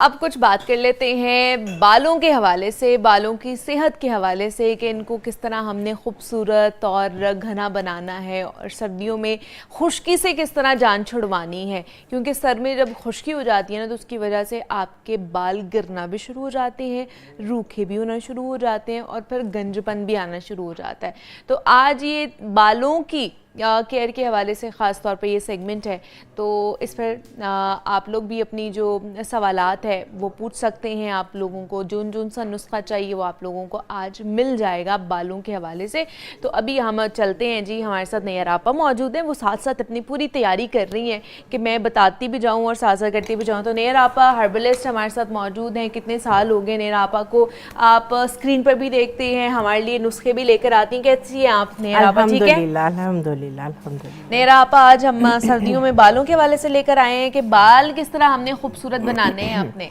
अब कुछ बात कर लेते हैं बालों के हवाले से, बालों की सेहत के हवाले से कि इनको किस तरह हमने खूबसूरत और घना बनाना है और सर्दियों में खुश्की से किस तरह जान छुड़वानी है। क्योंकि सर में जब खुश्की हो जाती है ना तो उसकी वजह से आपके बाल गिरना भी शुरू हो जाते हैं, रूखे भी होना शुरू हो जाते हैं और फिर गंजपन भी आना शुरू हो जाता है। तो आज ये बालों की केयर के हवाले से ख़ास तौर पे ये सेगमेंट है, तो इस पर आप लोग भी अपनी जो सवालात है वो पूछ सकते हैं। आप लोगों को जोन सा नुस्खा चाहिए वो आप लोगों को आज मिल जाएगा बालों के हवाले से। तो अभी हम चलते हैं जी, हमारे साथ नैयर आपा मौजूद हैं, वो साथ साथ अपनी पूरी तैयारी कर रही हैं कि मैं बताती भी जाऊँ और साथ साथ करती भी जाऊँ। तो नैयर आपा हर्बलिस्ट हमारे साथ मौजूद हैं। कितने साल हो गए नैयर आपा को? आप स्क्रीन पर भी देखते हैं, हमारे लिए नुस्खे भी लेकर आती हैं। कैसी हैं आप नैयर आपा? ठीक है अल्हम्दुलिल्लाह। नैयर आपा, आज हम सर्दियों में बालों के हवाले से लेकर आए हैं कि बाल किस तरह हमने खूबसूरत बनाने हैं अपने।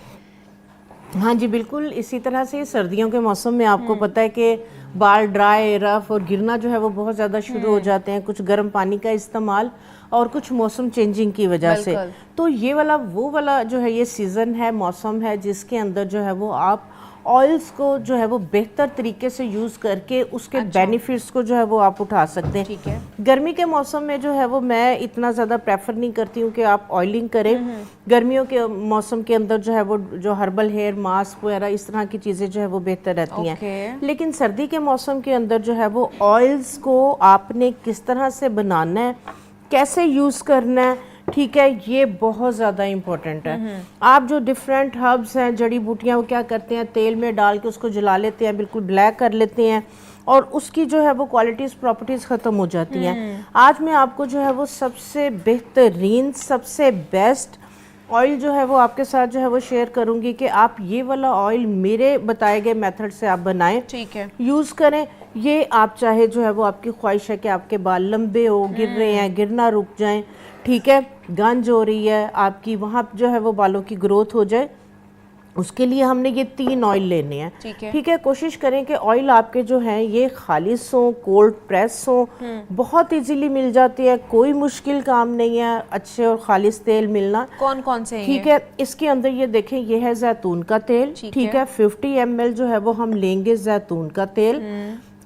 हाँ जी बिल्कुल, इसी तरह से सर्दियों के मौसम में आपको पता है कि बाल ड्राई रफ और गिरना जो है वो बहुत ज़्यादा शुरू हो जाते हैं, कुछ गर्म पानी का इस्तेमाल और कुछ मौसम चेंजिंग की वजह से। तो ये वाला वो वाला जो है ये सीज़न है, मौसम है जिसके अंदर जो है वो आप ऑयल्स को जो है वो बेहतर तरीके से यूज़ करके उसके बेनिफिट्स को जो है वो आप उठा सकते हैं। ठीक है। गर्मी के मौसम में जो है वो मैं इतना ज़्यादा प्रेफर नहीं करती हूँ कि आप ऑयलिंग करें। गर्मियों के मौसम के अंदर जो है वो जो हर्बल हेयर मास्क वगैरह इस तरह की चीज़ें जो है वो बेहतर रहती हैं। लेकिन सर्दी के मौसम के अंदर जो है वो ऑयल्स को आपने किस तरह से बनाना है, कैसे यूज़ करना है, ठीक है, ये बहुत ज़्यादा इम्पोर्टेंट है। आप जो डिफरेंट हर्ब्स हैं, जड़ी बूटियाँ, वो क्या करते हैं तेल में डाल के उसको जला लेते हैं, बिल्कुल ब्लैक कर लेते हैं और उसकी जो है वो क्वालिटीज़ प्रॉपर्टीज़ ख़त्म हो जाती हैं। आज मैं आपको जो है वो सबसे बेहतरीन, सबसे बेस्ट ऑयल जो है वो आपके साथ जो है वो शेयर करूँगी कि आप ये वाला ऑयल मेरे बताए गए मेथड से आप बनाएं, ठीक है, यूज़ करें। ये आप चाहे जो है वो आपकी ख्वाहिश है कि आपके बाल लंबे हो, गिर रहे हैं, गिरना रुक जाएं, ठीक है, गंज हो रही है आपकी, वहाँ जो है वो बालों की ग्रोथ हो जाए, उसके लिए हमने ये 3 ऑयल लेने हैं। ठीक है, कोशिश करें कि ऑयल आपके जो हैं ये खालिस हो, कोल्ड प्रेस हो, बहुत इजीली मिल जाती है, कोई मुश्किल काम नहीं है अच्छे और खालिस तेल मिलना। कौन कौन से ठीक है, इसके अंदर ये देखें, ये है जैतून का तेल। ठीक है, 50 ml जो है वो हम लेंगे जैतून का तेल।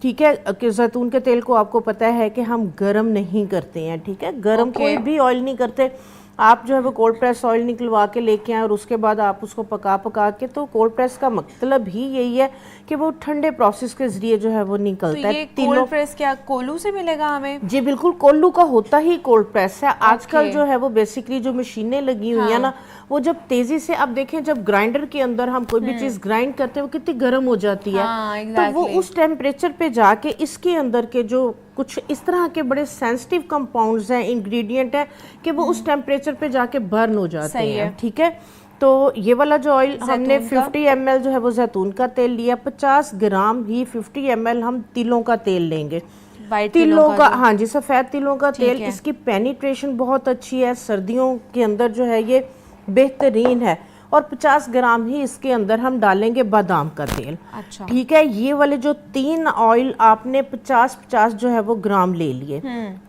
ठीक है, कि जैतून के तेल को आपको पता है कि हम गरम नहीं करते हैं। ठीक है, गरम कोई भी ऑयल नहीं करते। आप जो है वो कोल्ड प्रेस ऑयल निकलवा के लेके आए और उसके बाद आप उसको पका के, तो कोल्ड प्रेस का मतलब ही यही है कि वो ठंडे प्रोसेस के जरिए जो है वो निकलता है। तो ये कोल्ड प्रेस क्या कोल्हू से मिलेगा हमें? जी बिल्कुल, कोल्हू का होता ही कोल्ड प्रेस है। आजकल जो है वो बेसिकली जो मशीनें लगी हुई है ना, वो जब तेजी से आप देखें, जब ग्राइंडर के अंदर हम कोई भी चीज ग्राइंड करते हैं वो कितनी गर्म हो जाती है। तो वो उस टेम्परेचर पे जाके इसके अंदर के जो कुछ इस तरह के बड़े सेंसिटिव कंपाउंड्स हैं, इंग्रेडिएंट है, कि वो उस टेम्परेचर पे जाके बर्न हो जाते हैं। ठीक है, तो ये वाला जो ऑयल हमने 50 ml जो है वो जैतून का तेल लिया, 50 ग्राम ही 50 ml हम तिलों का तेल लेंगे। तिलों का, हाँ जी, सफ़ेद तिलों का तेल। इसकी पेनिट्रेशन बहुत अच्छी है, सर्दियों के अंदर जो है ये बेहतरीन है। और 50 ग्राम ही इसके अंदर हम डालेंगे बादाम का तेल। अच्छा। ठीक है, ये वाले जो 3 ऑयल आपने 50-50 जो है वो ग्राम ले लिए।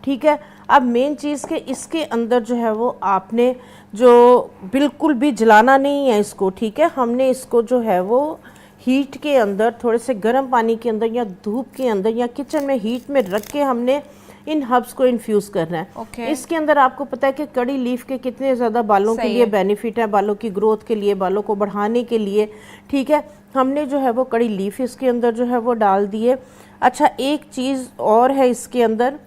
ठीक है, अब मेन चीज़ के इसके अंदर जो है वो आपने जो बिल्कुल भी जलाना नहीं है इसको। ठीक है, हमने इसको जो है वो हीट के अंदर, थोड़े से गर्म पानी के अंदर या धूप के अंदर या किचन में हीट में रख के हमने इन हर्ब्स को इन्फ्यूज करना है। इसके अंदर आपको पता है कि कड़ी लीफ के कितने ज़्यादा बालों के लिए बेनिफिट है, बालों की ग्रोथ के लिए, बालों को बढ़ाने के लिए। ठीक है, हमने जो है वो कड़ी लीफ इसके अंदर जो है वो डाल दिए। अच्छा, एक चीज़ और है इसके अंदर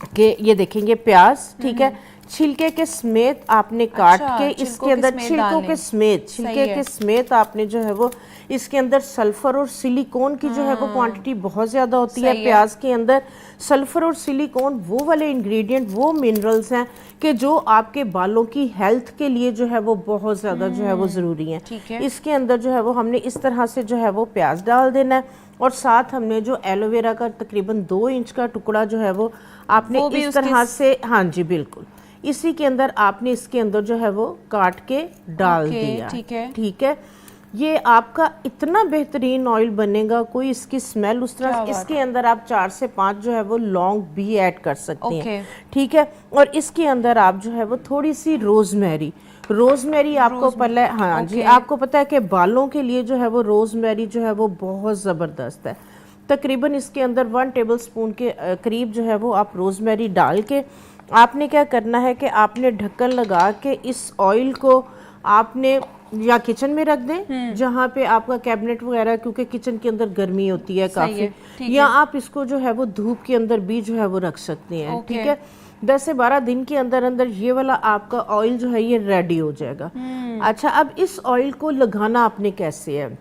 कि ये देखेंगे प्याज, ठीक है, छिलके के समेत आपने काट के इसके अंदर, छिलकों के समेत, छिलके के समेत आपने जो है वो इसके अंदर सल्फर और सिलिकॉन की जो है वो क्वांटिटी बहुत ज़्यादा होती है प्याज के अंदर। सल्फर और सिलिकॉन वो वाले इंग्रेडिएंट, वो मिनरल्स हैं कि जो आपके बालों की हेल्थ के लिए जो है वो बहुत ज़्यादा जो है वो ज़रूरी हैं। इसके अंदर जो है वो हमने इस तरह से जो है वो प्याज डाल देना है और साथ हमने जो एलोवेरा का तकरीबन 2 इंच का टुकड़ा जो है वो आपने इस तरह से, हाँ जी बिल्कुल, इसी के अंदर आपने इसके अंदर जो है वो काट के डाल दिया। ठीक है, ये आपका इतना बेहतरीन ऑयल बनेगा, कोई इसकी स्मेल उस तरह। इसके अंदर आप 4 से 5 जो है वो लौंग भी ऐड कर सकते हैं। ठीक है, और इसके अंदर आप जो है वो थोड़ी सी रोजमेरी, रोजमेरी आपको पहले, हाँ जी, आपको पता है कि बालों के लिए जो है वो रोजमेरी जो है वो बहुत ज़बरदस्त है। तकरीबन इसके अंदर 1 टेबलस्पून के करीब जो है वो आप रोजमेरी डाल के आपने क्या करना है कि आपने ढक्कन लगा के इस ऑयल को आपने या किचन में रख दें, जहाँ पे आपका कैबिनेट वगैरह, क्योंकि किचन के अंदर गर्मी होती है काफ़ी, या आप इसको जो है वो धूप के अंदर भी जो है वो रख सकते हैं। ठीक है, 10 से 12 दिन के अंदर अंदर ये वाला आपका ऑयल जो है ये रेडी हो जाएगा। अच्छा, अब इस ऑयल को लगाना आपने कैसे है?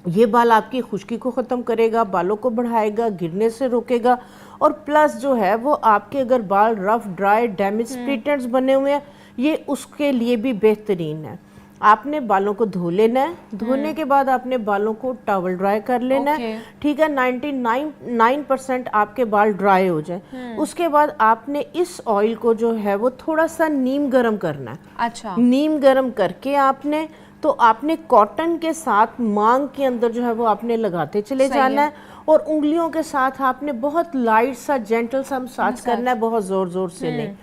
ये बाल आपकी खुश्की को ख़त्म करेगा, बालों को बढ़ाएगा, गिरने से रोकेगा, और प्लस जो है वो आपके अगर बाल रफ, ड्राई, डैमेज, स्प्लिटेंट्स बने हुए हैं, ये उसके लिए भी बेहतरीन है। आपने बालों को धो लेना है, धोने के बाद आपने बालों को टॉवल ड्राई कर लेना है। ठीक है, 99% आपके बाल ड्राई हो जाए। उसके बाद आपने इस ऑयल को जो है वो थोड़ा सा नीम गरम करना है। अच्छा, नीम गरम करके आपने कॉटन के साथ मांग के अंदर जो है वो आपने लगाते चले जाना है, और उंगलियों के साथ आपने बहुत लाइट सा, जेंटल सा मसाज करना है, बहुत जोर जोर से नहीं।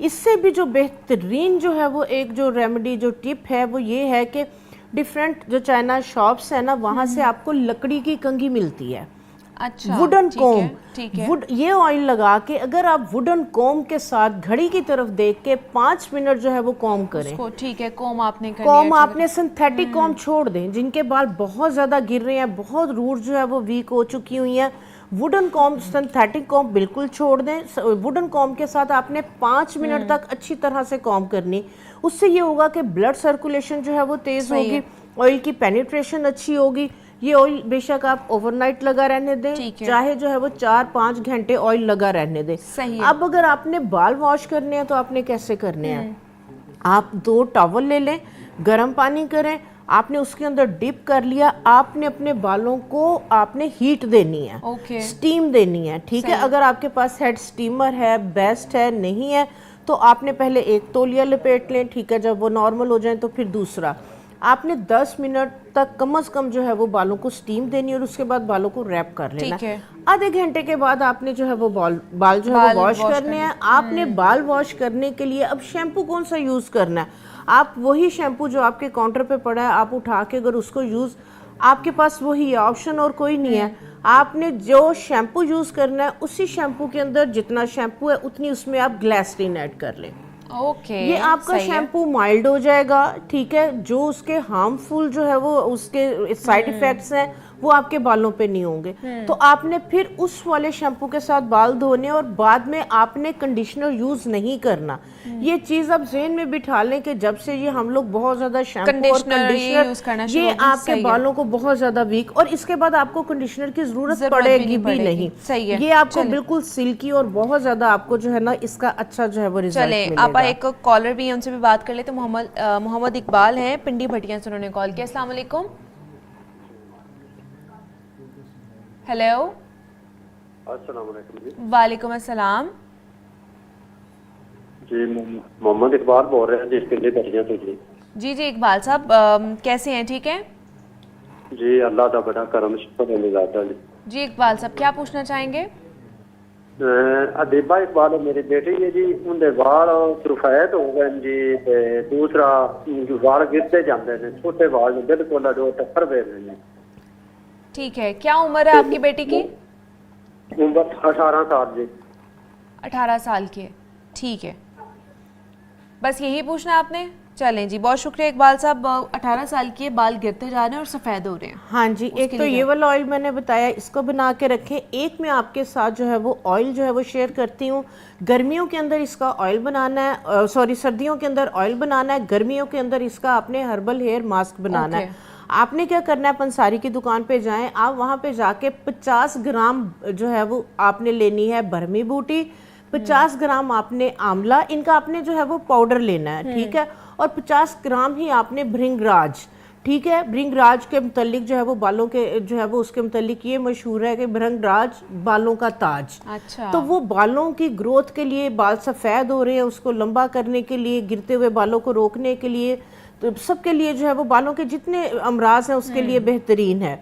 इससे भी जो बेहतरीन जो है वो एक जो रेमेडी, जो टिप है वो ये है कि डिफरेंट जो चाइना शॉप्स है ना, वहाँ से आपको लकड़ी की कंघी मिलती है। अच्छा, वुडन कोम, ठीक है। वुड, ये ऑयल लगा के अगर आप वुडन कोम के साथ घड़ी की तरफ देख के 5 मिनट जो है वो कॉम करें। ठीक है, कॉम आपने कर कॉम लिया, आपने सिंथेटिक कॉम छोड़ दें, जिनके बाल बहुत ज़्यादा गिर रहे हैं, बहुत रूट जो है वो वीक हो चुकी हुई हैं, वुडन कॉम, सिंथेटिक कॉम बिल्कुल छोड़ दें। वुडन कॉम के साथ आपने 5 मिनट तक अच्छी तरह से कॉम करनी। उससे ये होगा कि ब्लड सर्कुलेशन जो है वो तेज़ होगी, ऑयल की पेनिट्रेशन अच्छी होगी। ये ऑयल बेशक आप ओवरनाइट लगा रहने दें, चाहे जो है वो 4-5 घंटे ऑयल लगा रहने दें। अब अगर आपने बाल वॉश करने हैं तो आपने कैसे करने हैं? आप 2 टॉवल ले लें, गर्म पानी करें, आपने उसके अंदर डिप कर लिया, आपने अपने बालों को आपने हीट देनी है, स्टीम देनी है। ठीक है, अगर आपके पास हेड स्टीमर है, बेस्ट है, नहीं है तो आपने पहले एक तौलिया लपेट लें। ठीक है, जब वो नॉर्मल हो जाए तो फिर दूसरा। आपने 10 मिनट तक कम से कम जो है वो बालों को स्टीम देनी है, और उसके बाद बालों को रैप कर लेना है। आधे घंटे के बाद आपने जो है वो बाल जो है वो वॉश करने हैं। आपने बाल वॉश करने के लिए अब शैम्पू कौन सा यूज़ करना है? आप वही शैम्पू जो आपके काउंटर पे पड़ा है, आप उठा के अगर उसको यूज़, आपके पास वही ऑप्शन और कोई नहीं है। आपने जो शैम्पू यूज़ करना है, उसी शैम्पू के अंदर जितना शैम्पू है उतनी उसमें आप ग्लिसरीन ऐड कर लें। ये आपका शैम्पू माइल्ड हो जाएगा। ठीक है, जो उसके हार्मफुल जो है वो उसके साइड इफेक्ट्स हैं वो आपके बालों पे नहीं होंगे। तो आपने फिर उस वाले शैम्पू के साथ बाल धोने, और बाद में आपने कंडीशनर यूज नहीं करना। ये चीज आप ज़हन में बिठा लें कि जब से ये हम लोग बहुत ज्यादा शैम्पू और कंडीशनर, ये आपके बालों को बहुत ज्यादा वीक, और इसके बाद आपको कंडीशनर की जरूरत पड़ेगी भी नहीं। ये आपको बिल्कुल सिल्की और बहुत ज्यादा आपको जो है ना इसका अच्छा जो है वो रिजल्ट मिलेगा। आप एक कॉलर भी है, उनसे भी बात कर ले। तो मोहम्मद इकबाल हैं, पिंडी भटिया से उन्होंने कॉल किया। अस्सलाम वालेकुम। हेलो, अस्सलाम वालेकुम जी। वालेकुम अस्सलाम जी, मोहम्मद इकबाल बोल रहे हैं जी, पिंडी भटिया से जी। जी इकबाल साहब, कैसे हैं? ठीक हैं जी, अल्लाह का बड़ा करम शुक्र है जी। इकबाल साहब, क्या पूछना चाहेंगे? अदीबा इकबाल मेरी बेटी है जी, उनके बाल सफेद हो गए जी, दूसरा बाल गिरते जाते हैं, छोटे बाल बिल्कुल जो टक्कर दे रहे हैं। ठीक है, क्या उम्र है आपकी बेटी की? उम्र 18 साल जी। 18 साल की है, ठीक है। बस यही पूछना आपने? चलें जी, बहुत शुक्रिया इकबाल साहब। 18 साल के बाल गिरते जा रहे हैं और सफ़ेद हो रहे हैं। हाँ जी, एक तो ये वाला ऑयल मैंने बताया, इसको बना के रखें। एक मैं आपके साथ जो है वो ऑयल जो है वो शेयर करती हूँ। गर्मियों के अंदर इसका ऑयल बनाना है, सॉरी सर्दियों के अंदर ऑयल बनाना है, गर्मियों के अंदर इसका आपने हर्बल हेयर मास्क बनाना है। आपने क्या करना है, पंसारी की दुकान पे जाएं, आप वहाँ पे जाके 50 ग्राम जो है वो आपने लेनी है बरमी बूटी, 50 ग्राम आपने आंवला, इनका आपने जो है वो पाउडर लेना है। ठीक है, और 50 ग्राम ही आपने भृंगराज। ठीक है, भृंगराज के मुतल्लिक जो है वो बालों के जो है वो उसके मुतल्लिक ये मशहूर है कि भृंगराज बालों का ताज। अच्छा। तो वो बालों की ग्रोथ के लिए, बाल सफ़ेद हो रहे हैं उसको लंबा करने के लिए, गिरते हुए बालों को रोकने के लिए, तो सबके लिए जो है वो बालों के जितने अमराज हैं उसके लिए बेहतरीन है।